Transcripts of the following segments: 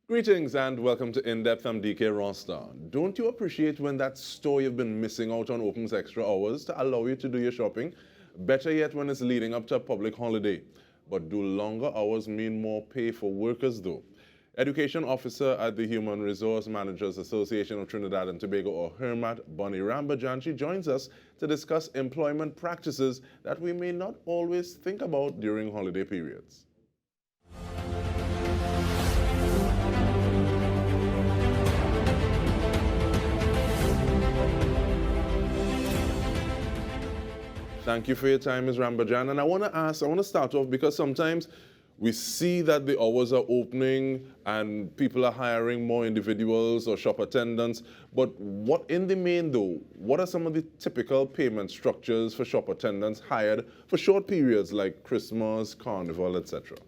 Greetings and welcome to In-Depth. I'm Dike Rostant. Don't you appreciate when that store you've been missing out on opens extra hours to allow you to do your shopping? Better yet when it's leading up to a public holiday. But do longer hours mean more pay for workers though? Education Officer at the Human Resource Managers Association of Trinidad and Tobago, or HRMAT, Bonnie Rambhajan, she joins us to discuss employment practices that we may not always think about during holiday periods. Thank you for your time, Ms. Rambhajan. And I want to start off because sometimes we see that the hours are opening and people are hiring more individuals or shop attendants. But what in the main though, what are some of the typical payment structures for shop attendants hired for short periods like Christmas, Carnival, etc.?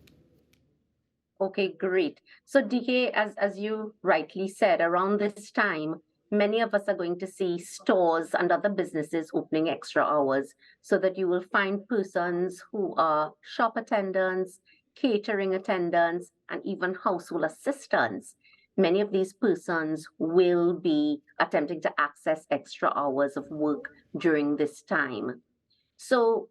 Okay, great. So DK, as you rightly said, around this time, many of us are going to see stores and other businesses opening extra hours so that you will find persons who are shop attendants, catering attendants, and even household assistants. Many of these persons will be attempting to access extra hours of work during this time. So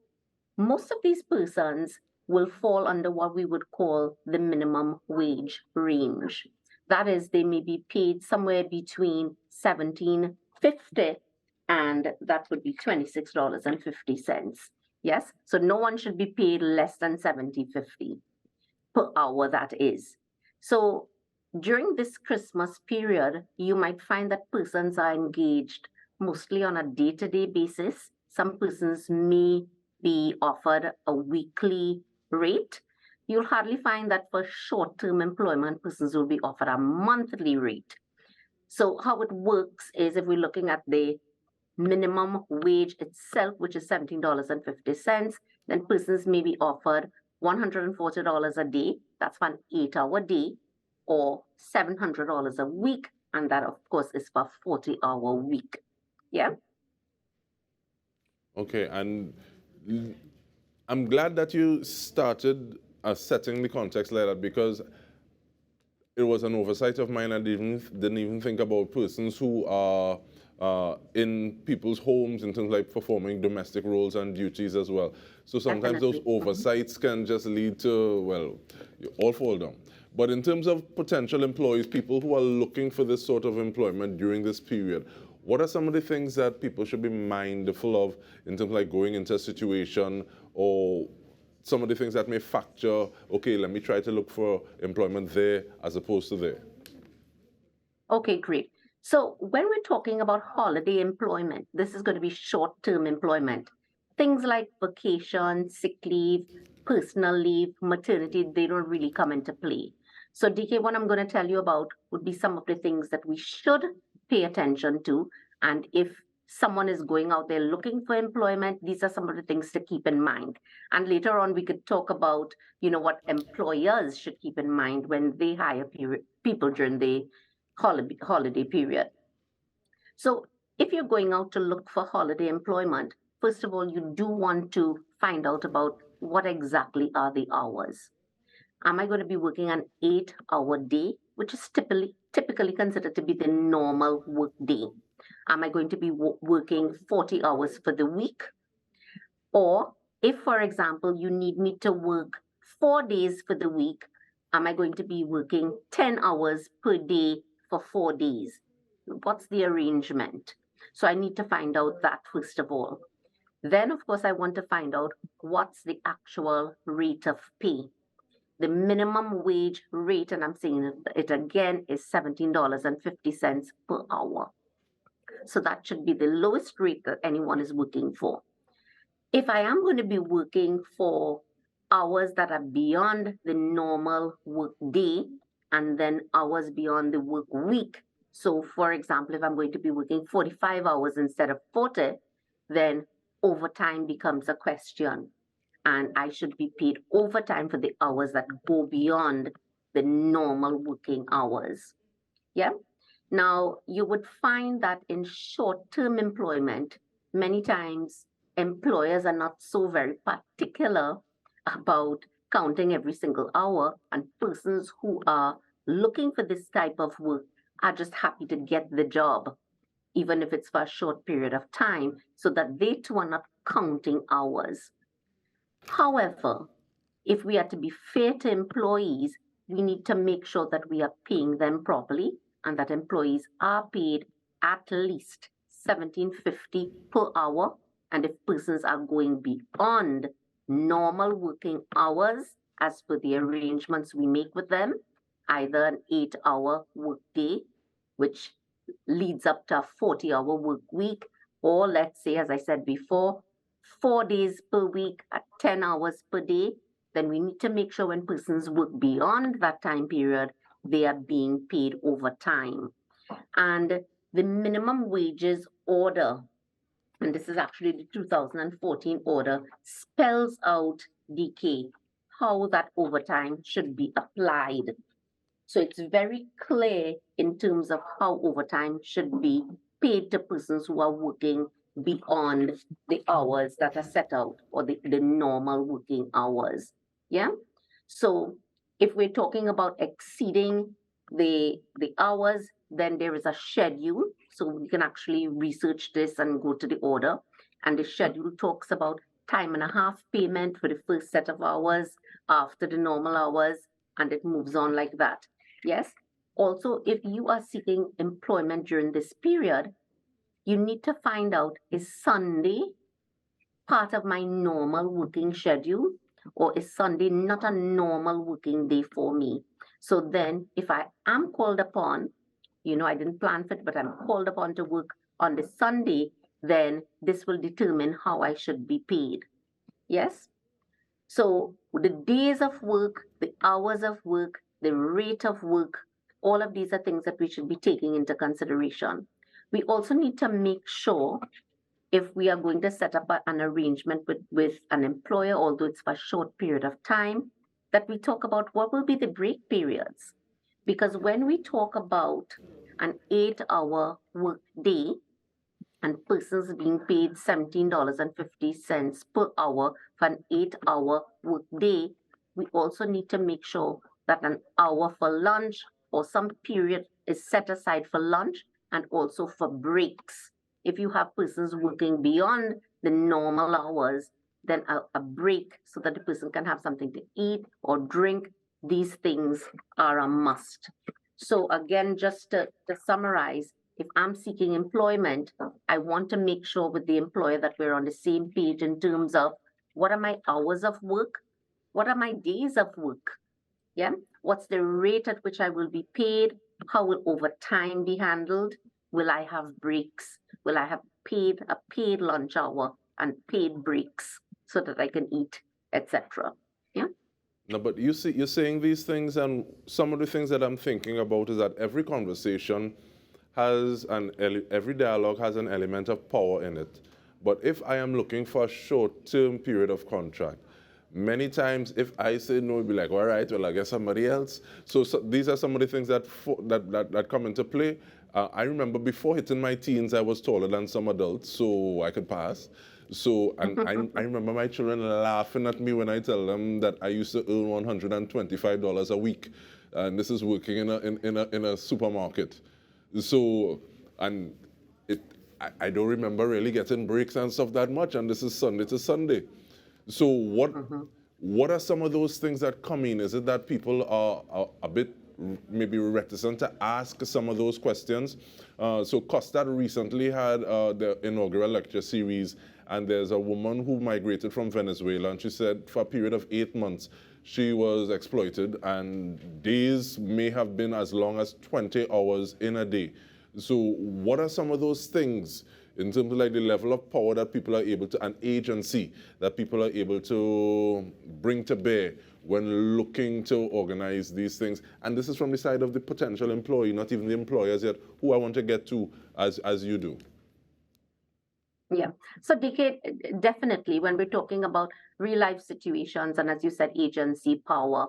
most of these persons will fall under what we would call the minimum wage range. That is, they may be paid somewhere between $17.50 and that would be $26.50. Yes, so no one should be paid less than $17.50 per hour, that is. So during this Christmas period, you might find that persons are engaged mostly on a day-to-day basis. Some persons may be offered a weekly rate. You'll hardly find that for short-term employment, persons will be offered a monthly rate. So how it works is if we're looking at the minimum wage itself, which is $17.50, then persons may be offered $140 a day. That's for an 8-hour day, or $700 a week. And that, of course, is for a 40-hour week. Yeah. Okay, and I'm glad that you started setting the context like that because it was an oversight of mine. I didn't even think about persons who are in people's homes in terms of like performing domestic roles and duties as well. So sometimes those oversights can just lead to, well, you all fall down. But in terms of potential employees, people who are looking for this sort of employment during this period, what are some of the things that people should be mindful of in terms of like going into a situation, or some of the things that may factor, okay, let me try to look for employment there as opposed to there? Okay, great. So when we're talking about holiday employment, this is going to be short-term employment. Things like vacation, sick leave, personal leave, maternity, they don't really come into play. So DK, what I'm going to tell you about would be some of the things that we should pay attention to. And if someone is going out there looking for employment, these are some of the things to keep in mind. And later on, we could talk about, what employers should keep in mind when they hire people during the holiday period. So if you're going out to look for holiday employment, first of all, you do want to find out about what exactly are the hours. Am I going to be working an 8-hour day, which is typically considered to be the normal work day? Am I going to be working 40 hours for the week? Or if, for example, you need me to work 4 days for the week, am I going to be working 10 hours per day for 4 days? What's the arrangement? So I need to find out that first of all. Then, of course, I want to find out what's the actual rate of pay. The minimum wage rate, and I'm saying it again, is $17.50 per hour. So that should be the lowest rate that anyone is working for. If I am going to be working for hours that are beyond the normal work day and then hours beyond the work week, so for example, if I'm going to be working 45 hours instead of 40, then overtime becomes a question. And I should be paid overtime for the hours that go beyond the normal working hours. Yeah. Now, you would find that in short-term employment, many times employers are not so very particular about counting every single hour, and persons who are looking for this type of work are just happy to get the job, even if it's for a short period of time, so that they too are not counting hours. However, if we are to be fair to employees, we need to make sure that we are paying them properly and that employees are paid at least 17.50 per hour. And if persons are going beyond normal working hours as per the arrangements we make with them, either an 8-hour workday, which leads up to a 40-hour work week, or let's say, as I said before, 4 days per week at 10 hours per day, then we need to make sure when persons work beyond that time period, they are being paid overtime. And the minimum wages order, and this is actually the 2014 order, spells out, Dike, how that overtime should be applied. So it's very clear in terms of how overtime should be paid to persons who are working beyond the hours that are set out, or the normal working hours. Yeah. So if we're talking about exceeding the hours, then there is a schedule. So you can actually research this and go to the order. And the schedule talks about time and a half payment for the first set of hours after the normal hours, and it moves on like that. Yes. Also, if you are seeking employment during this period, you need to find out, is Sunday part of my normal working schedule, or is Sunday not a normal working day for me? So then, if I am called upon, I didn't plan for it, but I'm called upon to work on the Sunday, then this will determine how I should be paid. Yes? So the days of work, the hours of work, the rate of work, all of these are things that we should be taking into consideration. We also need to make sure, if we are going to set up an arrangement with an employer, although it's for a short period of time, that we talk about what will be the break periods. Because when we talk about an 8-hour work day, and persons being paid $17.50 per hour for an 8-hour work day, we also need to make sure that an hour for lunch or some period is set aside for lunch and also for breaks. If you have persons working beyond the normal hours, then a break so that the person can have something to eat or drink, these things are a must. So again, just to summarize, if I'm seeking employment, I want to make sure with the employer that we're on the same page in terms of what are my hours of work? What are my days of work? Yeah. What's the rate at which I will be paid? How will overtime be handled? Will I have breaks? Will I have a paid lunch hour and paid breaks so that I can eat, etc.? Yeah. No, but you see, you're saying these things, and some of the things that I'm thinking about is that every conversation has every dialogue has an element of power in it. But if I am looking for a short-term period of contract, many times if I say no, it'll be like, all right, well, I guess somebody else. So these are some of the things that come into play. I remember before hitting my teens, I was taller than some adults, so I could pass. So, and I remember my children laughing at me when I tell them that I used to earn $125 a week, and this is working in a supermarket. So, and I don't remember really getting breaks and stuff that much, and this is Sunday to Sunday. So what are some of those things that come in? Is it that people are a bit maybe reticent to ask some of those questions? So Costa recently had the inaugural lecture series, and there's a woman who migrated from Venezuela, and she said for a period of 8 months, she was exploited, and days may have been as long as 20 hours in a day. So what are some of those things in terms of like the level of power that people are able to, an agency that people are able to bring to bear when looking to organize these things? And this is from the side of the potential employee, not even the employers yet, who I want to get to as you do. Yeah. So, Dike, definitely when we're talking about real life situations, and as you said, agency power,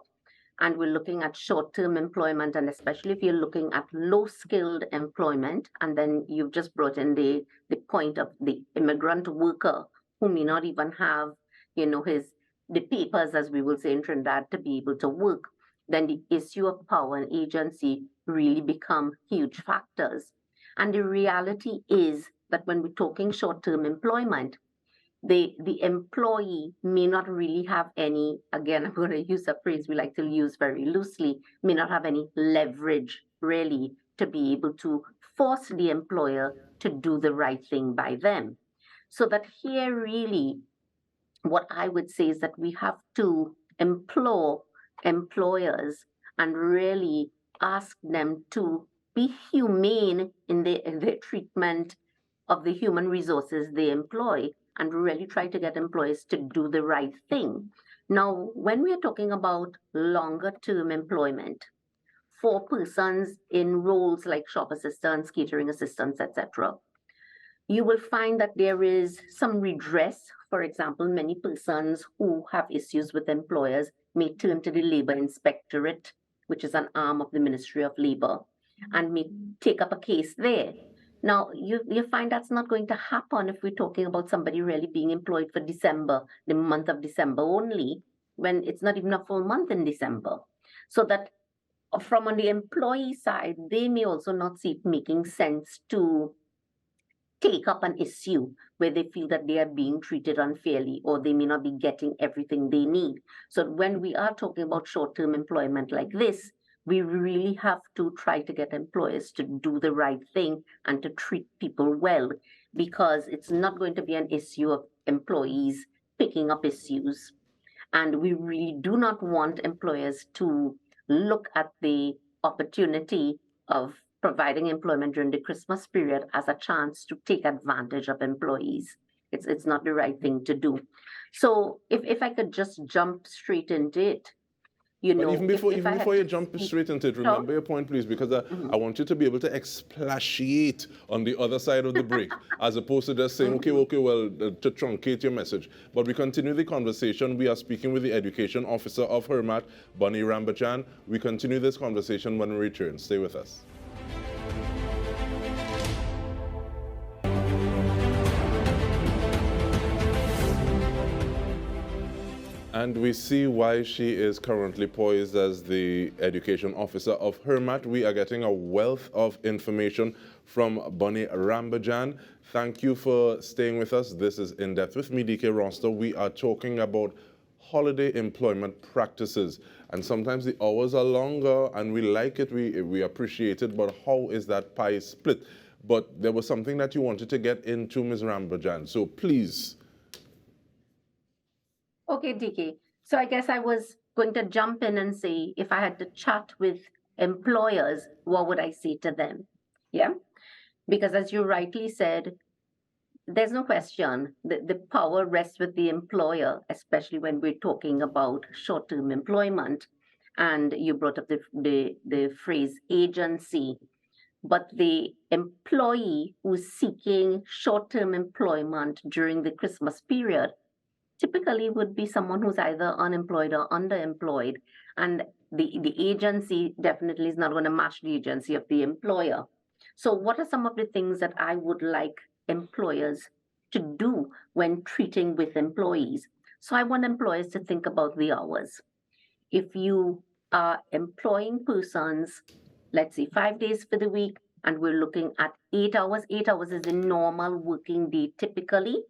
and we're looking at short-term employment, and especially if you're looking at low-skilled employment, and then you've just brought in the point of the immigrant worker who may not even have, the papers, as we will say in Trinidad, to be able to work. then the issue of power and agency really become huge factors. And the reality is that when we're talking short-term employment, the employee may not really have any, again, I'm going to use a phrase we like to use very loosely, may not have any leverage really to be able to force the employer to do the right thing by them. So that here really, what I would say is that we have to implore employers and really ask them to be humane in their treatment of the human resources they employ and really try to get employers to do the right thing. Now, when we are talking about longer term employment for persons in roles like shop assistants, catering assistants, etc., you will find that there is some redress. For example, many persons who have issues with employers may turn to the Labor Inspectorate, which is an arm of the Ministry of Labor, and may take up a case there. Now, you find that's not going to happen if we're talking about somebody really being employed for December, the month of December only, when it's not even a full month in December. So that from on the employee side, they may also not see it making sense to take up an issue where they feel that they are being treated unfairly or they may not be getting everything they need. So when we are talking about short-term employment like this, we really have to try to get employers to do the right thing and to treat people well, because it's not going to be an issue of employees picking up issues. And we really do not want employers to look at the opportunity of providing employment during the Christmas period as a chance to take advantage of employees. It's not the right thing to do. So if I could just jump straight into it, But even before, if even I had before you to jump speak, straight into it, sure. remember your point, please, because I want you to be able to expatiate on the other side of the break, as opposed to just saying, okay, well, to truncate your message. But we continue the conversation. We are speaking with the Education Officer of Hermat, Bunny Rambhajan. We continue this conversation when we return. Stay with us. And we see why she is currently poised as the Education Officer of Hermat. We are getting a wealth of information from Bunny Rambhajan. Thank you for staying with us. This is In Depth with me, Dike. We are talking about holiday employment practices. And sometimes the hours are longer and we like it, we appreciate it, but how is that pie split? But there was something that you wanted to get into, Ms. Rambhajan. So please. Okay, DK. So I guess I was going to jump in and say, if I had to chat with employers, what would I say to them? Yeah. Because as you rightly said, there's no question that the power rests with the employer, especially when we're talking about short-term employment. And you brought up the phrase agency. But the employee who's seeking short-term employment during the Christmas period typically would be someone who's either unemployed or underemployed. And the agency definitely is not going to match the agency of the employer. So what are some of the things that I would like employers to do when treating with employees? So I want employers to think about the hours. If you are employing persons, let's say 5 days for the week, and we're looking at 8 hours, 8 hours is the normal working day typically.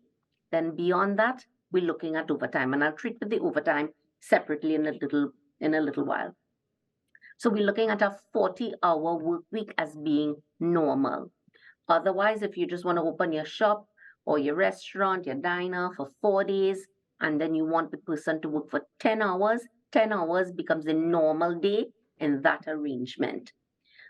Then beyond that, we're looking at overtime, and I'll treat with the overtime separately in a little while. So we're looking at a 40-hour work week as being normal. Otherwise, if you just want to open your shop or your restaurant, your diner for 4 days, and then you want the person to work for 10 hours, 10 hours becomes a normal day in that arrangement.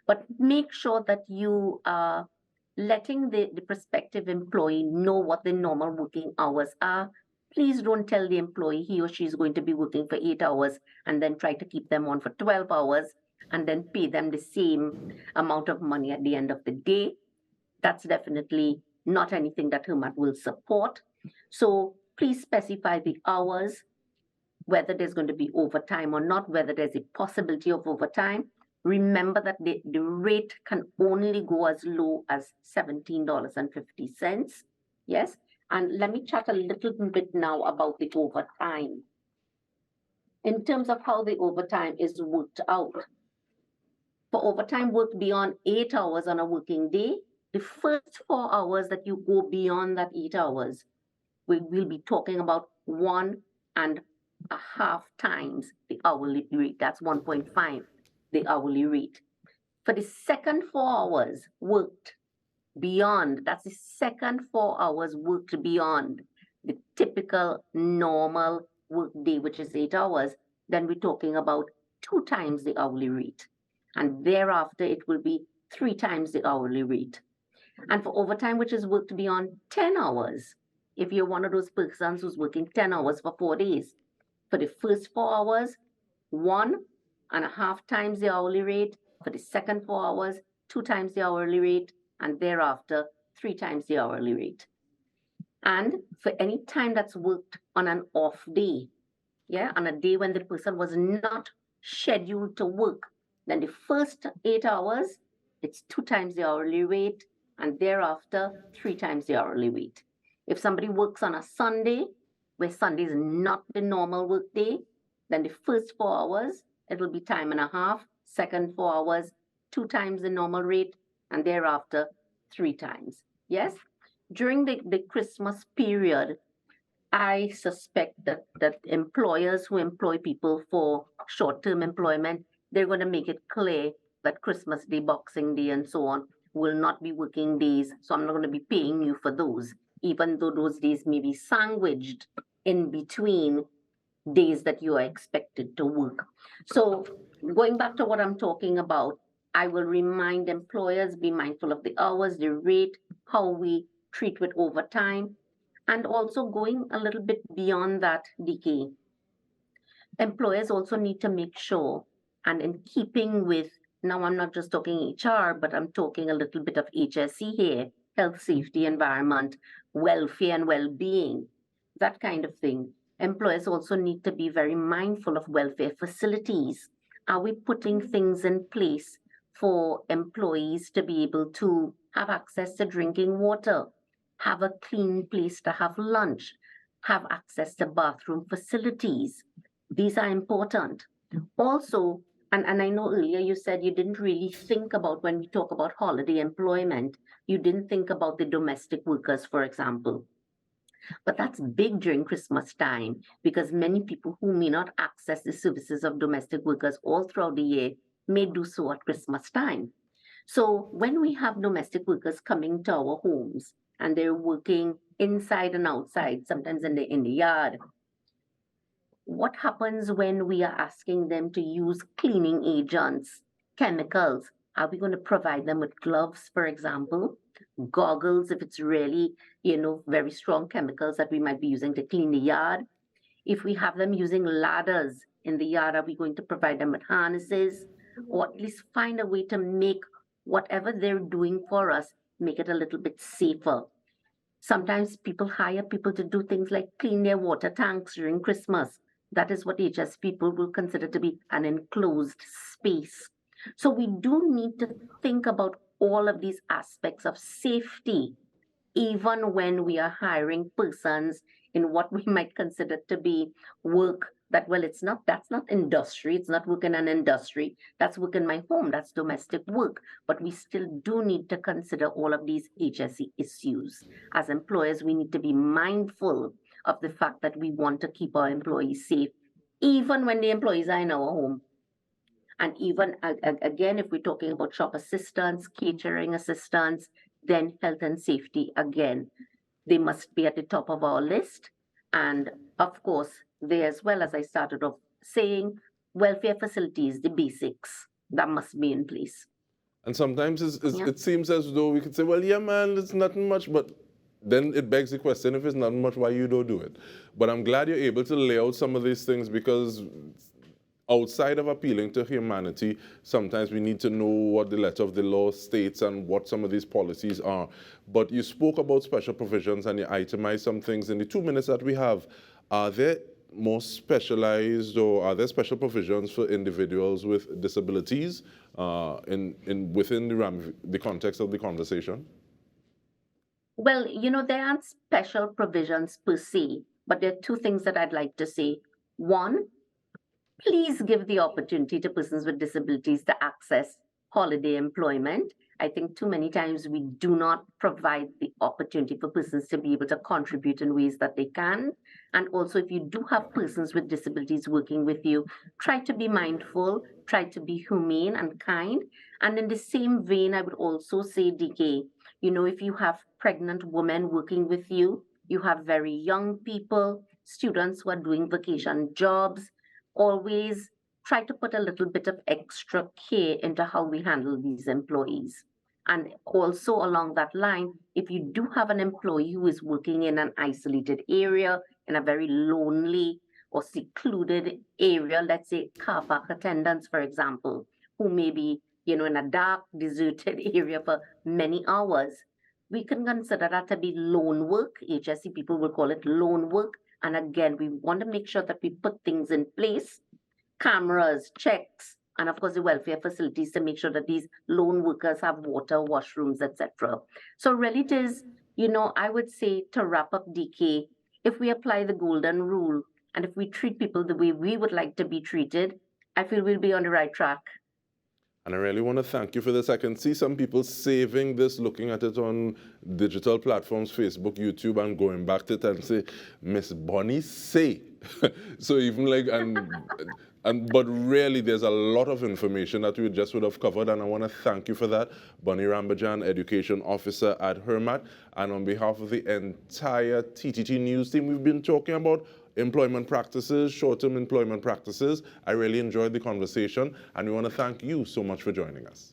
But make sure that you are letting the prospective employee know what the normal working hours are. Please don't tell the employee he or she is going to be working for 8 hours and then try to keep them on for 12 hours and then pay them the same amount of money at the end of the day. That's definitely not anything that Hermat will support. So please specify the hours, whether there's going to be overtime or not, whether there's a possibility of overtime. Remember that the rate can only go as low as $17.50. Yes. And let me chat a little bit now about the overtime. in terms of how the overtime is worked out. For overtime work beyond 8 hours on a working day, the first 4 hours that you go beyond that 8 hours, we will be talking about 1.5 times the hourly rate. That's 1.5, the hourly rate. For the second 4 hours worked beyond, that's the second 4 hours worked beyond the typical normal work day, which is 8 hours, then we're talking about 2 times the hourly rate. And thereafter, it will be 3 times the hourly rate. And for overtime, which is worked beyond 10 hours, if you're one of those persons who's working 10 hours for 4 days, for the first 4 hours, 1.5 times the hourly rate. For the second 4 hours, 2 times the hourly rate, and thereafter, 3 times the hourly rate. And for any time that's worked on an off day, on a day when the person was not scheduled to work, then the first 8 hours, it's 2 times the hourly rate, and thereafter, 3 times the hourly rate. If somebody works on a Sunday, where Sunday is not the normal work day, then the first 4 hours, it will be time and a half. Second 4 hours, 2 times the normal rate, and thereafter, 3 times. Yes? During the Christmas period, I suspect that employers who employ people for short-term employment, they're going to make it clear that Christmas Day, Boxing Day, and so on will not be working days. So I'm not going to be paying you for those, even though those days may be sandwiched in between days that you are expected to work. So going back to what I'm talking about, I will remind employers, be mindful of the hours, the rate, how we treat with overtime, and also going a little bit beyond that, Dike. Employers also need to make sure, and in keeping with, now I'm not just talking HR, but I'm talking a little bit of HSE here, health, safety, environment, welfare and well-being, that kind of thing. Employers also need to be very mindful of welfare facilities. Are we putting things in place for employees to be able to have access to drinking water, have a clean place to have lunch, have access to bathroom facilities? These are important. Also, and I know earlier you said you didn't really think about, when we talk about holiday employment, you didn't think about the domestic workers, for example. But that's big during Christmas time, because many people who may not access the services of domestic workers all throughout the year may do so at Christmas time. So when we have domestic workers coming to our homes and they're working inside and outside, sometimes in the yard, what happens when we are asking them to use cleaning agents, chemicals? Are we going to provide them with gloves, for example? Goggles, if it's really, very strong chemicals that we might be using to clean the yard? If we have them using ladders in the yard, are we going to provide them with harnesses? Or at least find a way to make whatever they're doing for us, make it a little bit safer. Sometimes people hire people to do things like clean their water tanks during Christmas. That is what HS people will consider to be an enclosed space. So we do need to think about all of these aspects of safety, even when we are hiring persons in what we might consider to be work that, well, that's not industry, it's not work in an industry, that's work in my home, that's domestic work. But we still do need to consider all of these HSE issues. As employers, we need to be mindful of the fact that we want to keep our employees safe, even when the employees are in our home. And even again, if we're talking about shop assistants, catering assistants, then health and safety, again, they must be at the top of our list. And of course, they, as well, as I started off saying, welfare facilities, the basics, that must be in place. And sometimes it seems as though we could say, well, yeah, man, it's nothing much, but then it begs the question, if it's not much, why you don't do it? But I'm glad you're able to lay out some of these things, because outside of appealing to humanity, sometimes we need to know what the letter of the law states and what some of these policies are. But you spoke about special provisions and you itemized some things. In the 2 minutes that we have, are there more specialized, or are there special provisions for individuals with disabilities within the context of the conversation? Well, there aren't special provisions per se, but there are two things that I'd like to say. One, please give the opportunity to persons with disabilities to access holiday employment. I think too many times we do not provide the opportunity for persons to be able to contribute in ways that they can. And also, if you do have persons with disabilities working with you, try to be mindful, try to be humane and kind. And in the same vein, I would also say, DK, if you have pregnant women working with you, you have very young people, students who are doing vacation jobs, always try to put a little bit of extra care into how we handle these employees. And also along that line, if you do have an employee who is working in an isolated area, in a very lonely or secluded area, let's say car park attendants, for example, who may be, in a dark, deserted area for many hours, we can consider that to be lone work. HSC people will call it lone work. And again, we want to make sure that we put things in place, cameras, checks, and of course the welfare facilities to make sure that these lone workers have water, washrooms, etc. So really it is, I would say, to wrap up, DK, if we apply the golden rule and if we treat people the way we would like to be treated, I feel we'll be on the right track. And I really want to thank you for this. I can see some people saving this, looking at it on digital platforms, Facebook, YouTube, and going back to it and say, Miss Bonnie say. So even like, but really there's a lot of information that we just would have covered, and I want to thank you for that. Bonnie Rambhajan, Education Officer at HERMAT, and on behalf of the entire TTT News team, we've been talking about employment practices, short-term employment practices. I really enjoyed the conversation, and we want to thank you so much for joining us.